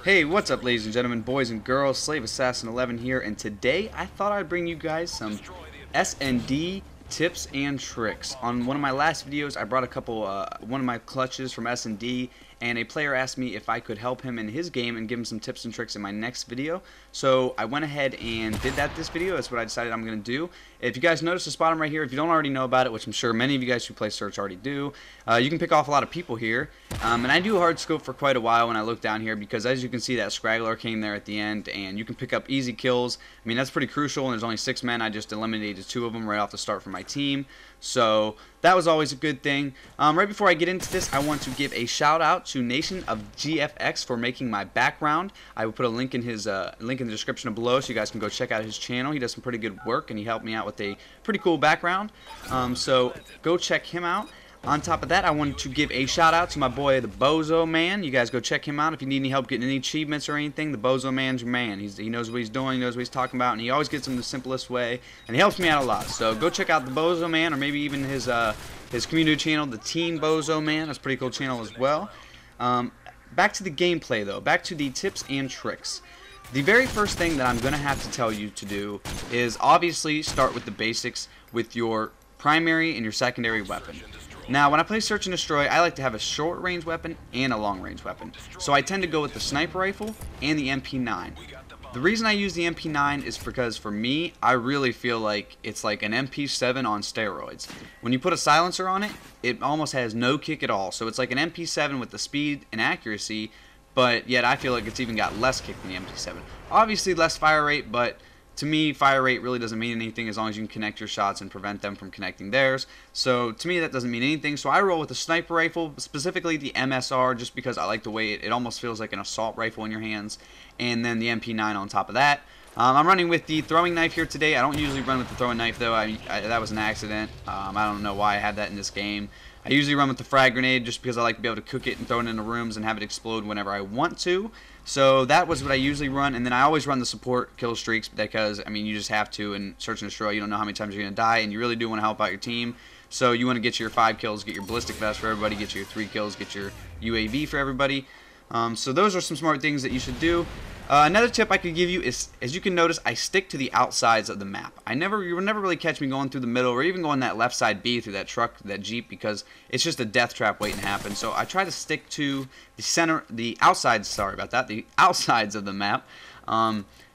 Hey, what's up, ladies and gentlemen, boys and girls? Slave Assassin 11 here, and today I thought I'd bring you guys some SnD tips and tricks. On one of my last videos, I brought a couple, one of my clutches from SnD, and a player asked me if I could help him in his game and give him some tips and tricks in my next video. So I went ahead and did that this video. That's what I decided I'm going to do. If you guys notice this bottom right here, if you don't already know about it, which I'm sure many of you guys who play Search already do, you can pick off a lot of people here. And I do hard scope for quite a while when I look down here, because as you can see, that Scraggler came there at the end, and you can pick up easy kills. I mean, that's pretty crucial, and there's only 6 men. I just eliminated 2 of them right off the start for my team. So that was always a good thing. Right before I get into this, I want to give a shout out to Nation of GFX for making my background. I will put a link in his link in the description below, so you guys can go check out his channel. He does some pretty good work, and he helped me out with a pretty cool background. So go check him out. On top of that, I wanted to give a shout out to my boy, the Bozo Man. You guys go check him out if you need any help getting any achievements or anything. The Bozo Man's your man. He knows what he's doing, he knows what he's talking about, and he always gets them the simplest way, and he helps me out a lot. So go check out the Bozo Man, or maybe even his community channel, the Team Bozo Man. That's a pretty cool channel as well. Back to the gameplay though. Back to the tips and tricks. The very first thing that I'm going to have to tell you to do is obviously start with the basics with your primary and your secondary weapon. Now, when I play Search and Destroy, I like to have a short-range weapon and a long-range weapon. So I tend to go with the sniper rifle and the MP9. The reason I use the MP9 is because, for me, I really feel like it's like an MP7 on steroids. When you put a silencer on it, it almost has no kick at all. So it's like an MP7 with the speed and accuracy, but yet I feel like it's even got less kick than the MP7. Obviously less fire rate, but to me, fire rate really doesn't mean anything as long as you can connect your shots and prevent them from connecting theirs. So to me, that doesn't mean anything. So I roll with the sniper rifle, specifically the MSR, just because I like the way it almost feels like an assault rifle in your hands. And then the MP9 on top of that. I'm running with the throwing knife here today. I don't usually run with the throwing knife though. That was an accident. I don't know why I had that in this game. I usually run with the frag grenade just because I like to be able to cook it and throw it into rooms and have it explode whenever I want to. So that was what I usually run, and then I always run the support kill streaks because, I mean, you just have to in Search and Destroy. You don't know how many times you're going to die, and you really do want to help out your team. So you want to get your 5 kills, get your ballistic vest for everybody, get your 3 kills, get your UAV for everybody. So those are some smart things that you should do. Another tip I could give you is, as you can notice, I stick to the outsides of the map. You will never really catch me going through the middle or even going that left side B through that truck, that Jeep, because it's just a death trap waiting to happen. So I try to stick to the outsides, sorry about that, the outsides of the map,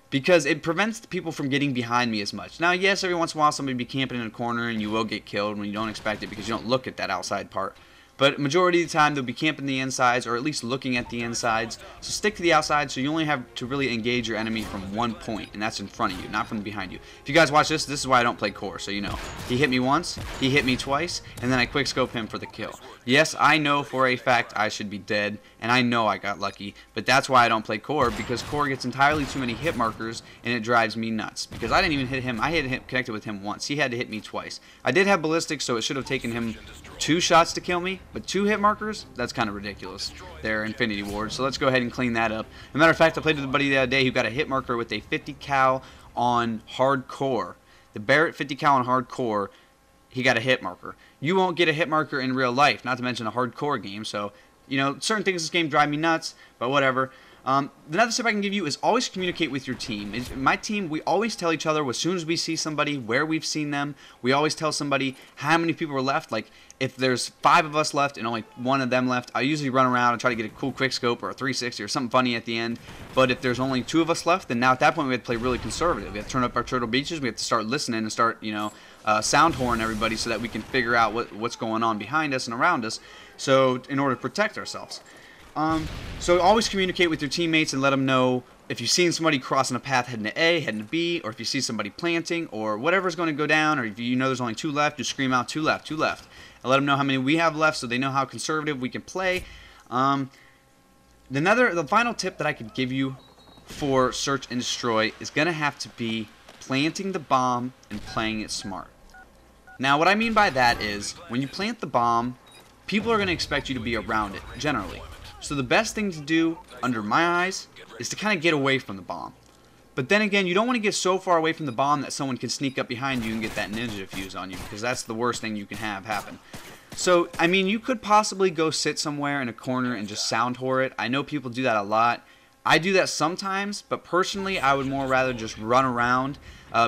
because it prevents people from getting behind me as much. Now, yes, every once in a while somebody will be camping in a corner and you will get killed when you don't expect it because you don't look at that outside part. But majority of the time, they'll be camping the insides, or at least looking at the insides. So stick to the outside, so you only have to really engage your enemy from one point, and that's in front of you, not from behind you. If you guys watch this, this is why I don't play core, so you know. He hit me once, he hit me twice, and then I quickscope him for the kill. Yes, I know for a fact I should be dead, and I know I got lucky, but that's why I don't play core, because core gets entirely too many hit markers, and it drives me nuts. Because I didn't even hit him, I hit connected with him once. He had to hit me twice. I did have ballistics, so it should have taken him 2 shots to kill me, but 2 hit markers? That's kind of ridiculous. They're Infinity Wards, so let's go ahead and clean that up. As a matter of fact, I played with a buddy the other day who got a hit marker with a 50 cal on hardcore. The Barrett 50 cal on hardcore, he got a hit marker. You won't get a hit marker in real life, not to mention a hardcore game, so, you know, certain things in this game drive me nuts, but whatever. Another tip I can give you is always communicate with your team. My team, we always tell each other as soon as we see somebody where we've seen them. We always tell somebody how many people are left. Like, if there's 5 of us left and only 1 of them left, I usually run around and try to get a cool quick scope or a 360 or something funny at the end. But if there's only 2 of us left, then now at that point we have to play really conservative. We have to turn up our turtle beaches. We have to start listening and start, you know, sound horn everybody so that we can figure out what's going on behind us and around us, so in order to protect ourselves. So always communicate with your teammates and let them know if you've seen somebody crossing a path heading to A, heading to B, or if you see somebody planting, or whatever's going to go down, or if you know there's only 2 left, just scream out 2 left, 2 left. And let them know how many we have left so they know how conservative we can play. The final tip that I could give you for Search and Destroy is going to have to be planting the bomb and playing it smart. Now, what I mean by that is, when you plant the bomb, people are going to expect you to be around it, generally. So the best thing to do, under my eyes, is to kind of get away from the bomb. But then again, you don't want to get so far away from the bomb that someone can sneak up behind you and get that ninja fuse on you, because that's the worst thing you can have happen. So, I mean, you could possibly go sit somewhere in a corner and just sound whore it. I know people do that a lot. I do that sometimes, but personally I would more rather just run around,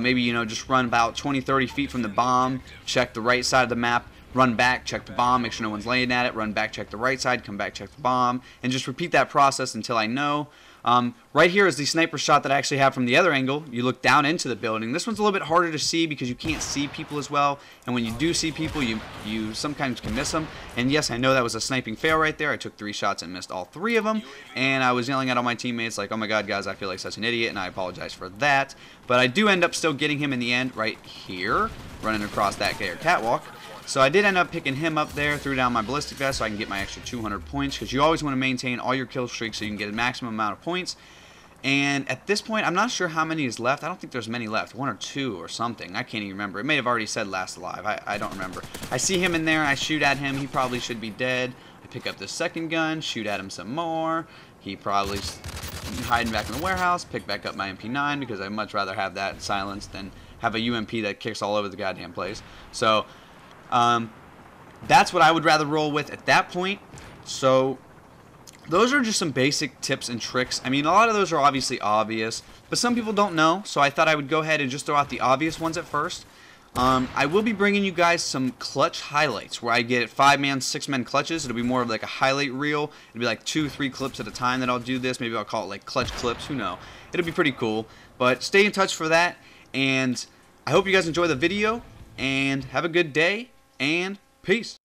maybe, you know, just run about 20-30 feet from the bomb, check the right side of the map, run back, check the bomb, make sure no one's laying at it, run back, check the right side, come back, check the bomb, and just repeat that process until I know. Right here is the sniper shot that I actually have from the other angle. You look down into the building. This one's a little bit harder to see because you can't see people as well, and when you do see people, you sometimes can miss them. And yes, I know that was a sniping fail right there. I took 3 shots and missed all 3 of them, and I was yelling at all my teammates like, oh my god, guys, I feel like such an idiot, and I apologize for that. But I do end up still getting him in the end right here, running across that catwalk. So I did end up picking him up there, threw down my ballistic vest so I can get my extra 200 points, because you always want to maintain all your kill streaks so you can get a maximum amount of points. And at this point, I'm not sure how many is left. I don't think there's many left. 1 or 2 or something. I can't even remember. It may have already said last alive. I don't remember. I see him in there, and I shoot at him. He probably should be dead. I pick up the second gun, shoot at him some more. He probably hiding back in the warehouse. Pick back up my MP9 because I'd much rather have that silenced than have a UMP that kicks all over the goddamn place. So that's what I would rather roll with at that point. So those are just some basic tips and tricks. I mean, a lot of those are obviously obvious, but some people don't know, so I thought I would go ahead and just throw out the obvious ones at first. I will be bringing you guys some clutch highlights where I get 5-man, 6-man clutches. It'll be more of like a highlight reel. It'll be like 2-3 clips at a time that I'll do this. Maybe I'll call it like clutch clips, who knows. It'll be pretty cool, but stay in touch for that, and I hope you guys enjoy the video, and have a good day, and peace.